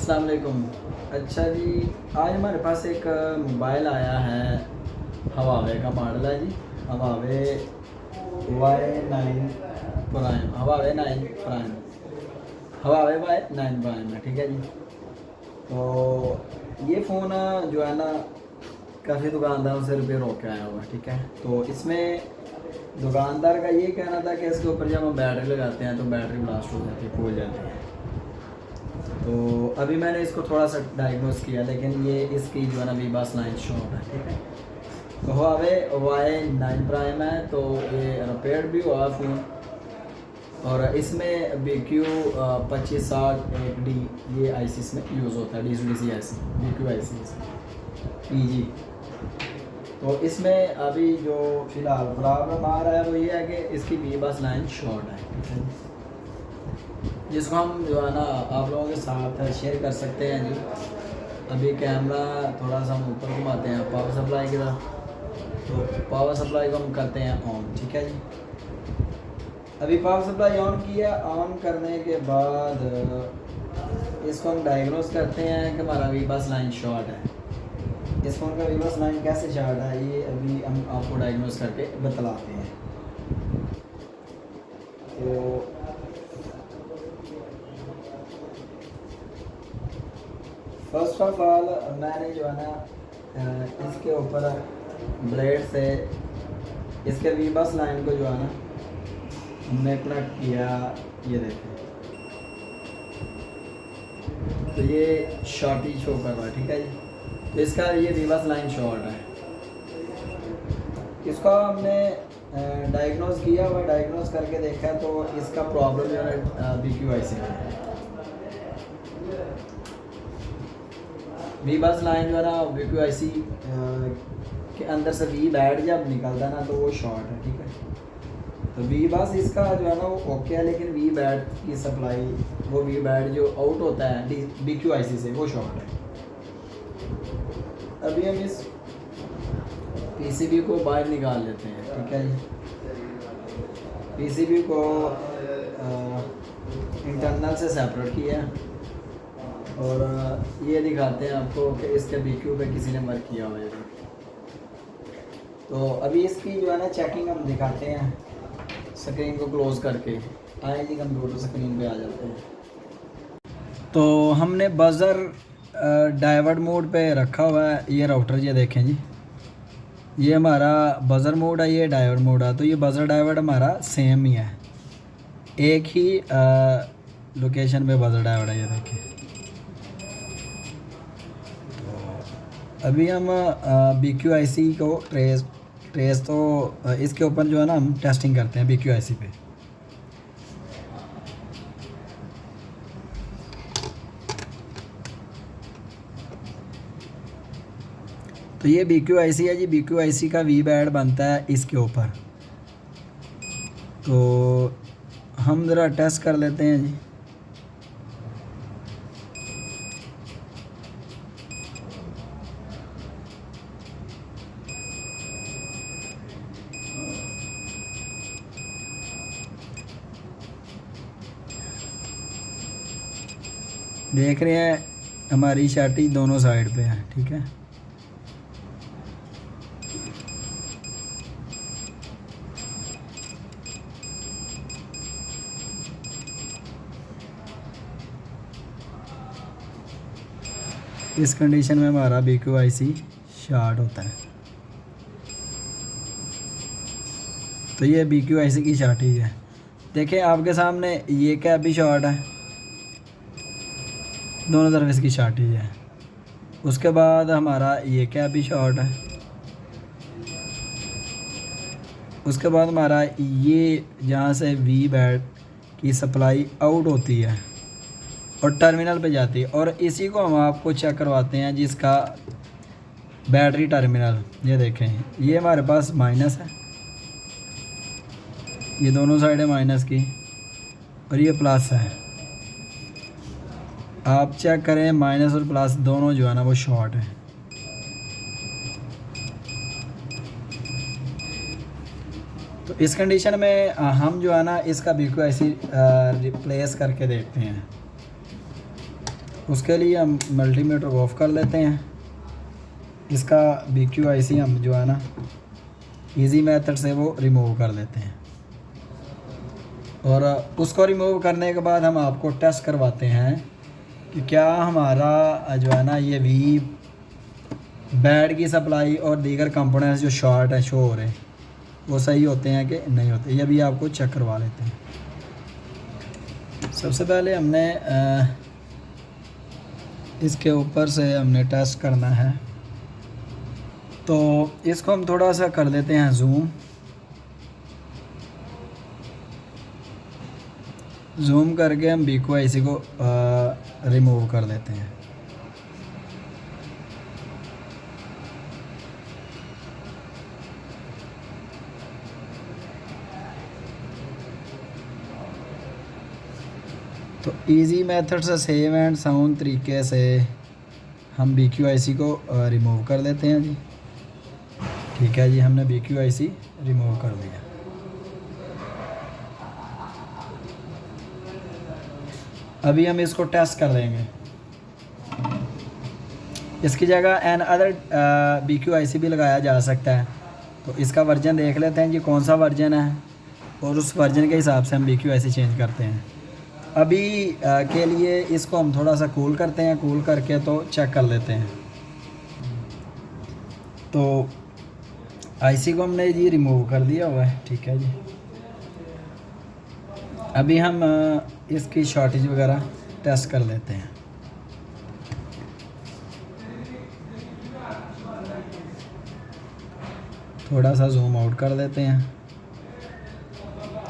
अस्सलाम वालेकुम। अच्छा जी, आज हमारे पास एक मोबाइल आया है, हवावे का मॉडल है जी। Huawei Y9 prime, Huawei 9 prime, Huawei Y9 prime है, ठीक है जी। तो ये फ़ोन जो है ना काफ़ी दुकानदारों से रिपेयर होकर आया हुआ है, ठीक है। तो इसमें दुकानदार का ये कहना था कि इसके ऊपर जब हम बैटरी लगाते हैं तो बैटरी ब्लास्ट हो जाती है, फूल जाती है। तो अभी मैंने इसको थोड़ा सा डायग्नोस किया, लेकिन ये इसकी जो है ना वीबास लाइन शॉर्ट है, ठीक है। तो हुआवे Y9 प्राइम है, तो ये रिपेयर भी हुआ फ़ोन, और इसमें BQ 2560 ये IC इसमें यूज़ होता है, DC IC, BQ IC PG। तो इसमें अभी जो फ़िलहाल प्रॉब्लम आ रहा है वो ये है कि इसकी वीबास लाइन शॉर्ट है, ठीक है, जिसको हम जो है ना आप लोगों के साथ शेयर कर सकते हैं जी। अभी कैमरा थोड़ा सा हम ऊपर घुमाते हैं पावर सप्लाई की तरफ, तो पावर सप्लाई को हम करते हैं ऑन, ठीक है जी। अभी पावर सप्लाई ऑन किया, ऑन करने के बाद इसको हम डायग्नोस करते हैं कि हमारा वीबास लाइन शॉर्ट है। इस फ़ोन का वीबास लाइन कैसे शॉर्ट है ये अभी हम आपको डायग्नोस करके बतलाते हैं। तो फर्स्ट ऑफ ऑल मैंने जो है ना इसके ऊपर ब्लेड से इसके वीबास लाइन को जो है ना हमने कनेक्ट किया, ये देखें, तो ये शॉर्ट ही शो कर रहा है, ठीक है जी। तो इसका ये वीबास लाइन शॉर्ट है, इसको हमने डायग्नोस किया हुआ, डायग्नोस करके देखा तो इसका प्रॉब्लम जो है BQ IC है। वीबास लाइन जो है ना BQ IC के अंदर से वी बैड जब निकलता है ना तो वो शॉर्ट है, ठीक है। तो वीबास इसका जो है ना वो ओके है, लेकिन वी बैड की सप्लाई, वो वी बैड जो आउट होता है BQ IC से, वो शॉर्ट है। अभी हम इस PCB को बाहर निकाल लेते हैं, ठीक है जी। PCB को इंटरनल से सेपरेट किया, और ये दिखाते हैं आपको कि इसके BQ पे किसी ने वर्क किया हुआ है। तो अभी इसकी जो है ना चेकिंग हम दिखाते हैं, स्क्रीन को क्लोज़ करके। आए जी, कंप्यूटर स्क्रीन पे आ जाते हैं। तो हमने बज़र डाइवर्ट मोड पे रखा हुआ है, ये राउटर, ये देखें जी, ये हमारा बज़र मोड है, ये डाइवर्ट मोड है। तो ये बज़र डाइवर्ट हमारा सेम ही है, एक ही लोकेशन पे बज़र डाइवर्ट है, ये देखें। अभी हम BQ IC को ट्रेस तो इसके ऊपर जो है ना हम टेस्टिंग करते हैं BQ IC पे। तो ये BQ IC है जी, BQ IC का वी बैड बनता है इसके ऊपर। तो हम ज़रा टेस्ट कर लेते हैं जी। देख रहे हैं हमारी शाटी दोनों साइड पे है, ठीक है। इस कंडीशन में हमारा BQ IC शॉर्ट होता है। तो ये BQ IC की शार्टेज है, देखिए आपके सामने, ये कैप भी शॉर्ट है, दोनों तरफ इसकी शार्टेज है। उसके बाद हमारा ये कैप भी शॉर्ट है। उसके बाद हमारा ये जहाँ से वी बैड की सप्लाई आउट होती है और टर्मिनल पे जाती है, और इसी को हम आपको चेक करवाते हैं जिसका बैटरी टर्मिनल। ये देखें, ये हमारे पास माइनस है, ये दोनों साइडें माइनस की, और ये प्लस है। आप चेक करें, माइनस और प्लस दोनों जो है ना वो शॉर्ट है। तो इस कंडीशन में हम जो है ना इसका BQ IC रिप्लेस करके देखते हैं। उसके लिए हम मल्टीमीटर को ऑफ़ कर लेते हैं। इसका BQIC हम जो है ना इजी मेथड से वो रिमूव कर लेते हैं, और उसको रिमूव करने के बाद हम आपको टेस्ट करवाते हैं कि क्या हमारा जो है ना ये वी बैड की सप्लाई और दीगर कंपोनेंट्स जो शॉर्ट है शो हो रहे हैं वो सही होते हैं कि नहीं होते, ये भी आपको चेक करवा लेते हैं। सबसे पहले हमने इसके ऊपर से हमने टेस्ट करना है, तो इसको हम थोड़ा सा कर देते हैं ज़ूम करके हम BQIC को रिमूव कर लेते हैं। तो इजी मेथड से सेव एंड साउंड तरीके से हम BQIC को रिमूव कर लेते हैं जी। ठीक है जी, हमने BQIC रिमूव कर दिया। अभी हम इसको टेस्ट कर लेंगे। इसकी जगह एन अदर BQIC भी लगाया जा सकता है, तो इसका वर्जन देख लेते हैं जी कौन सा वर्जन है, और उस वर्जन के हिसाब से हम BQIC चेंज करते हैं। अभी के लिए इसको हम थोड़ा सा कूल करते हैं, कूल करके तो चेक कर लेते हैं। तो IC को हमने जी रिमूव कर दिया हुआ है। ठीक है जी, अभी हम इसकी शॉर्टेज वगैरह टेस्ट कर लेते हैं। थोड़ा सा जूम आउट कर देते हैं।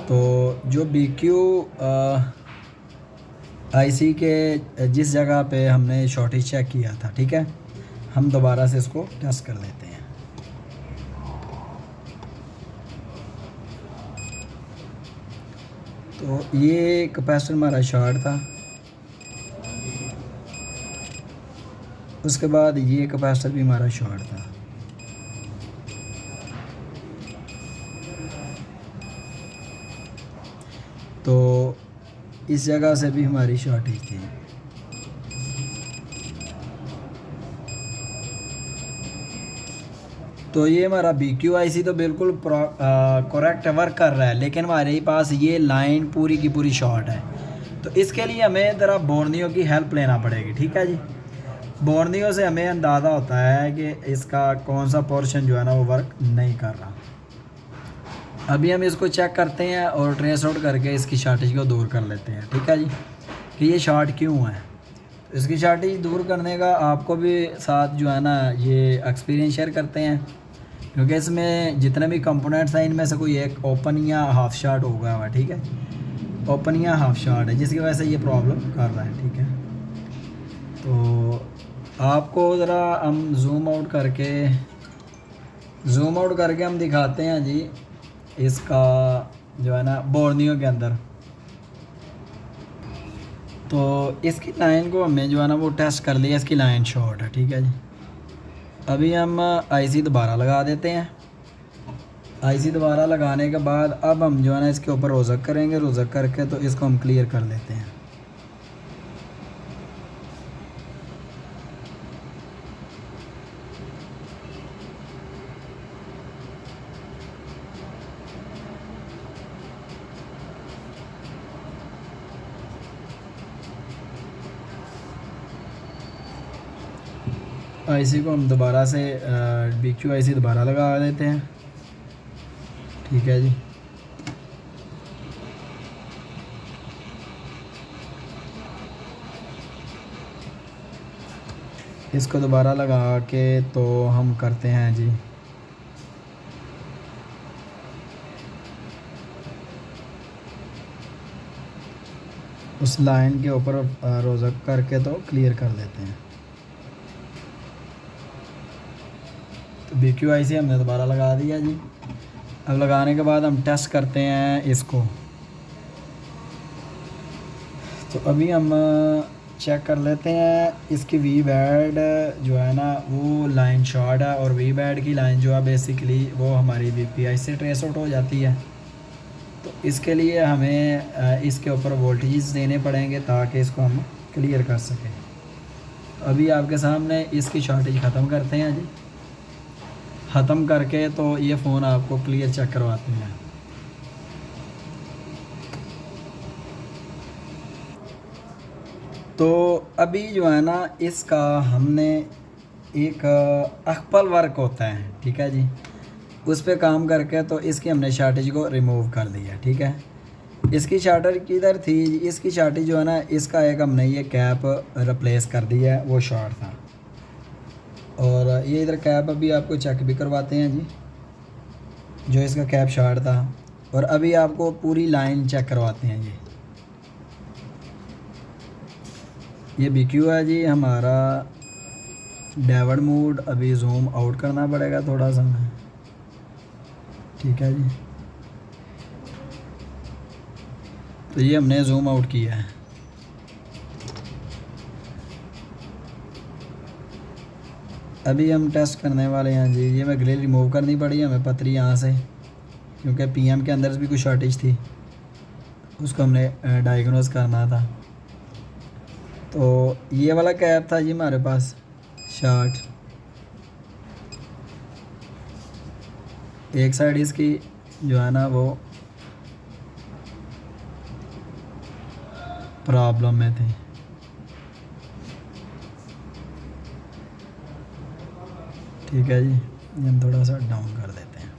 तो जो BQIC के जिस जगह पे हमने शॉर्टेज चेक किया था, ठीक है, हम दोबारा से इसको टेस्ट कर लेते हैं। तो ये कैपेसिटर हमारा शॉर्ट था, उसके बाद ये कैपेसिटर भी हमारा शॉर्ट था। तो इस जगह से भी हमारी शॉर्टेज थी। तो ये हमारा BQIC तो बिल्कुल करेक्ट वर्क कर रहा है, लेकिन हमारे पास ये लाइन पूरी की पूरी शॉर्ट है। तो इसके लिए हमें ज़रा बोर्नियो की हेल्प लेना पड़ेगी। ठीक है जी, बोर्नियो से हमें अंदाज़ा होता है कि इसका कौन सा पोर्शन जो है ना वो वर्क नहीं कर रहा। अभी हम इसको चेक करते हैं और ट्रेस आउट करके इसकी शॉर्टेज को दूर कर लेते हैं। ठीक है जी, कि ये शॉर्ट क्यों है। इसकी शॉर्टेज दूर करने का आपको भी साथ जो है ना ये एक्सपीरियंस शेयर करते हैं, क्योंकि इसमें जितने भी कंपोनेंट्स हैं इनमें से कोई एक ओपन या हाफ शॉर्ट हो गया हुआ है। ठीक है, ओपन या हाफ शॉर्ट है जिसकी वजह से ये प्रॉब्लम कर रहा है। ठीक है, तो आपको ज़रा हम जूम आउट करके हम दिखाते हैं जी इसका जो है ना बोर्नियो के अंदर। तो इसकी लाइन को हमने जो है ना वो टेस्ट कर लिया, इसकी लाइन शॉर्ट है। ठीक है जी, अभी हम IC दोबारा लगा देते हैं। IC दोबारा लगाने के बाद अब हम जो है ना इसके ऊपर रोज़क करेंगे, रोज़क करके तो इसको हम क्लियर कर लेते हैं। IC को हम दोबारा से BQIC दोबारा लगा देते हैं। ठीक है जी, इसको दोबारा लगा के तो हम करते हैं जी उस लाइन के ऊपर रोज़क करके तो क्लियर कर देते हैं। तो BQIC हमने दोबारा लगा दिया जी। अब लगाने के बाद हम टेस्ट करते हैं इसको। तो अभी हम चेक कर लेते हैं इसकी वी बैड जो है ना वो लाइन शॉर्ट है, और वी बैड की लाइन जो है बेसिकली वो हमारी BPI से ट्रेस आउट हो जाती है। तो इसके लिए हमें इसके ऊपर वोल्टेजेस देने पड़ेंगे ताकि इसको हम क्लियर कर सकें। अभी आपके सामने इसकी शॉर्टेज ख़त्म करते हैं जी। ख़त्म करके तो ये फ़ोन आपको क्लियर चेक करवाते हैं। तो अभी जो है ना इसका हमने एक अकपल वर्क होता है, ठीक है जी, उस पर काम करके तो इसकी हमने शॉर्टेज को रिमूव कर दिया। ठीक है, इसकी शार्टर किधर थी, इसकी शार्टेज जो है ना इसका एक हमने ये कैप रिप्लेस कर दिया है, वो शॉर्ट था। और ये इधर कैप अभी आपको चेक भी करवाते हैं जी, जो इसका कैप शॉर्ट था। और अभी आपको पूरी लाइन चेक करवाते हैं ये BQ है जी हमारा डाइवर्ट मोड। अभी जूम आउट करना पड़ेगा थोड़ा सा, ठीक है जी। तो ये हमने जूम आउट किया है। अभी हम टेस्ट करने वाले हैं जी। ये मैं ग्रिल रिमूव करनी पड़ी हमें पतरी यहाँ से, क्योंकि PM के अंदर भी कुछ शॉर्टेज थी, उसको हमने डायग्नोज करना था। तो ये वाला कैप था जी हमारे पास शॉर्ट, एक साइड इसकी जो है ना वो प्रॉब्लम में थी। ठीक है जी, ये हम थोड़ा सा डाउन कर देते हैं।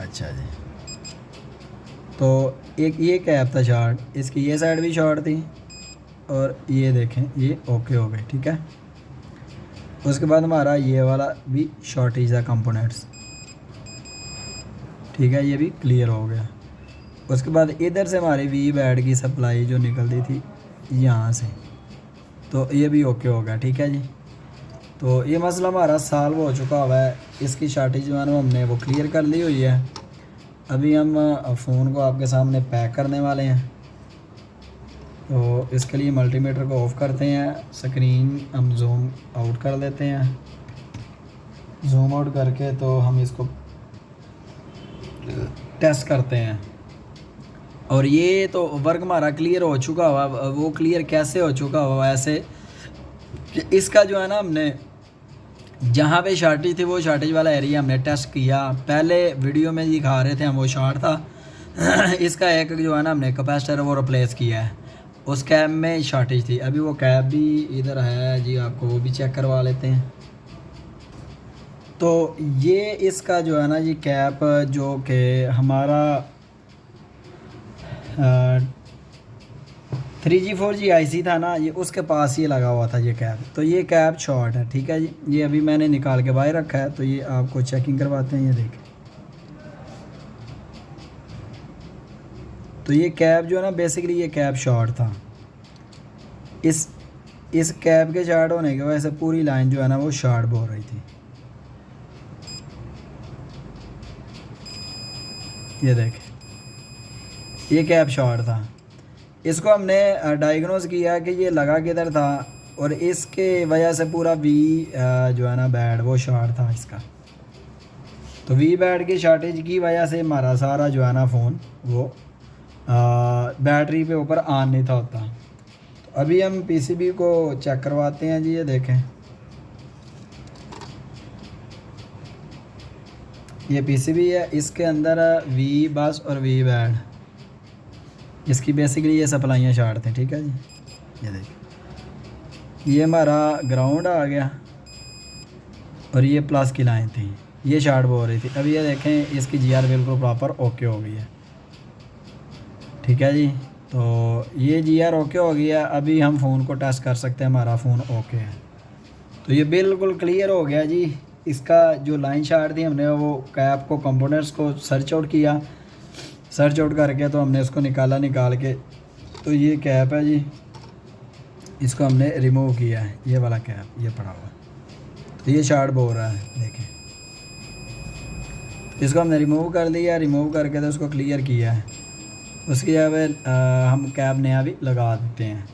अच्छा जी, तो एक ये कैप था शॉर्ट, इसकी ये साइड भी शॉर्ट थी और ये देखें ये ओके हो गए। ठीक है, उसके बाद हमारा ये वाला भी शॉर्टेज था कंपोनेंट्स, ठीक है, ये भी क्लियर हो गया। उसके बाद इधर से हमारी वी बैड की सप्लाई जो निकलती थी यहाँ से, तो ये भी ओके हो गया। ठीक है जी, तो ये मसला हमारा सॉल्व हो चुका हुआ है। इसकी शॉर्टेज जो है ना हमने वो क्लियर कर ली हुई है। अभी हम फ़ोन को आपके सामने पैक करने वाले हैं। तो इसके लिए मल्टीमीटर को ऑफ़ करते हैं, स्क्रीन हम जूम आउट कर देते हैं। जूम आउट करके तो हम इसको टेस्ट करते हैं। और ये तो वर्क हमारा क्लियर हो चुका हुआ। वो क्लियर कैसे हो चुका हुआ, ऐसे कि इसका जो है ना हमने जहाँ पे शॉर्टेज थी वो शॉर्टेज वाला एरिया हमने टेस्ट किया। पहले वीडियो में दिखा रहे थे हम वो शॉर्ट था इसका एक जो है ना हमने कैपेसिटर वो रिप्लेस किया है, उस कैप में शॉर्टेज थी। अभी वो कैप भी इधर है जी, आपको वो भी चेक करवा लेते हैं। तो ये इसका जो है ना जी कैप जो कि हमारा 3G 4G IC था ना, ये उसके पास ये लगा हुआ था ये कैप। तो ये कैप शॉर्ट है। ठीक है जी, ये अभी मैंने निकाल के बाहर रखा है, तो ये आपको चेकिंग करवाते हैं। ये देखें, तो ये कैप जो है ना बेसिकली ये कैप शॉर्ट था। इस कैप के शॉर्ट होने की वजह से पूरी लाइन जो है ना वो शॉर्ट बोल रही थी। ये देखें, ये कैप शॉर्ट था। इसको हमने डायग्नोज किया कि ये लगा किधर था, और इसके वजह से पूरा वी जो है ना बैड वो शॉर्ट था इसका। तो वी बैड की शॉर्टेज की वजह से हमारा सारा जो है ना फ़ोन वो बैटरी पे ऊपर ऑन नहीं था होता। तो अभी हम PCB को चेक करवाते हैं जी। ये देखें, ये PCB है, इसके अंदर वी बस और वी बैड, इसकी बेसिकली ये सप्लाइयाँ शॉर्ट थी। ठीक है जी, ये देखिए, ये हमारा ग्राउंड आ गया और ये प्लस की लाइन थी, ये शॉर्ट बोल रही थी। अभी ये देखें इसकी GR बिल्कुल प्रॉपर ओके हो गई है। ठीक है जी, तो ये GR ओके हो गया। अभी हम फ़ोन को टेस्ट कर सकते हैं, हमारा फ़ोन ओके है। तो ये बिल्कुल क्लियर हो गया जी। इसका जो लाइन शॉर्ट थी हमने वो कैप को कंपोनेंट्स को सर्च आउट किया, सर्च आउट करके तो हमने इसको निकाल के तो ये कैप है जी, इसको हमने रिमूव किया है। ये वाला कैप ये पड़ा हुआ, तो ये शॉर्ट बोल रहा है, देखें। इसको हमने रिमूव कर दिया, रिमूव करके तो उसको क्लियर किया है। उसकी जगह हम कैप नया भी लगा देते हैं,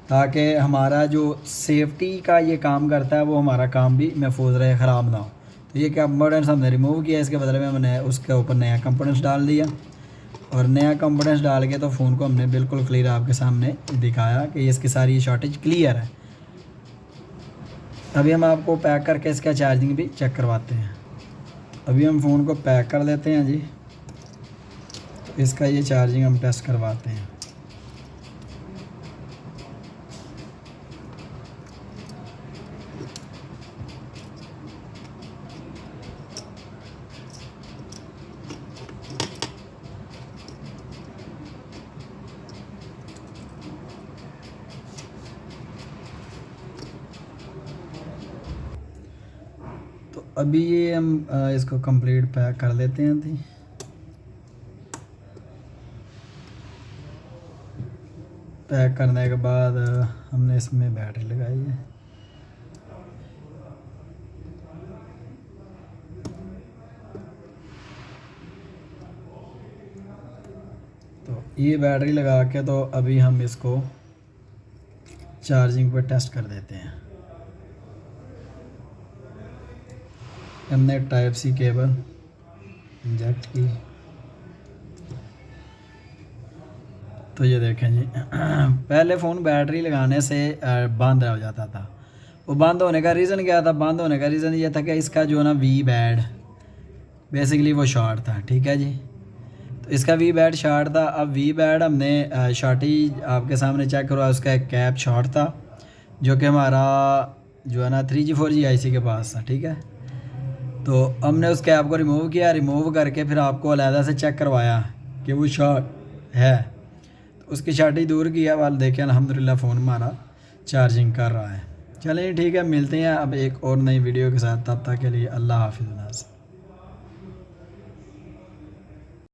ताकि हमारा जो सेफ्टी का ये काम करता है वो हमारा काम भी महफूज रहे, ख़राब ना हो। तो ये कंपोनेंट्स हमने रिमूव किया, इसके बदले में हमने उसके ऊपर नया कंपोनेंट्स डाल दिया। और नया कंपोनेंट्स डाल के तो फ़ोन को हमने बिल्कुल क्लियर आपके सामने दिखाया कि इसकी सारी शॉर्टेज क्लियर है। अभी हम आपको पैक करके इसका चार्जिंग भी चेक करवाते हैं। अभी हम फ़ोन को पैक कर देते हैं जी, इसका ये चार्जिंग हम टेस्ट करवाते हैं। तो अभी ये हम इसको कंप्लीट पैक कर लेते हैं थी। पैक करने के बाद हमने इसमें बैटरी लगाई है। तो ये बैटरी लगा के तो अभी हम इसको चार्जिंग पे टेस्ट कर देते हैं। हमने टाइप सी केबल इंजेक्ट की, तो ये देखें जी पहले फ़ोन बैटरी लगाने से बंद हो जाता था। वो बंद होने का रीज़न क्या था? बंद होने का रीज़न ये था कि इसका जो ना वी बैड बेसिकली वो शॉर्ट था, ठीक है जी। तो इसका वी बैड शॉर्ट था। अब वी बैड हमने शॉर्टी आपके सामने चेक करवा, उसका एक कैप शॉर्ट था जो कि हमारा जो है ना 3G 4G IC के पास था, ठीक है। तो हमने उस कैप को रिमूव किया, रिमूव करके फिर आपको अलहदा से चेक करवाया कि वो शॉर्ट है। तो उसकी शॉर्टी दूर किया, वाल देखें अल्हम्दुलिल्लाह फ़ोन हमारा चार्जिंग कर रहा है। चलिए ठीक है, मिलते हैं अब एक और नई वीडियो के साथ। तब तक के लिए अल्लाह हाफिज़।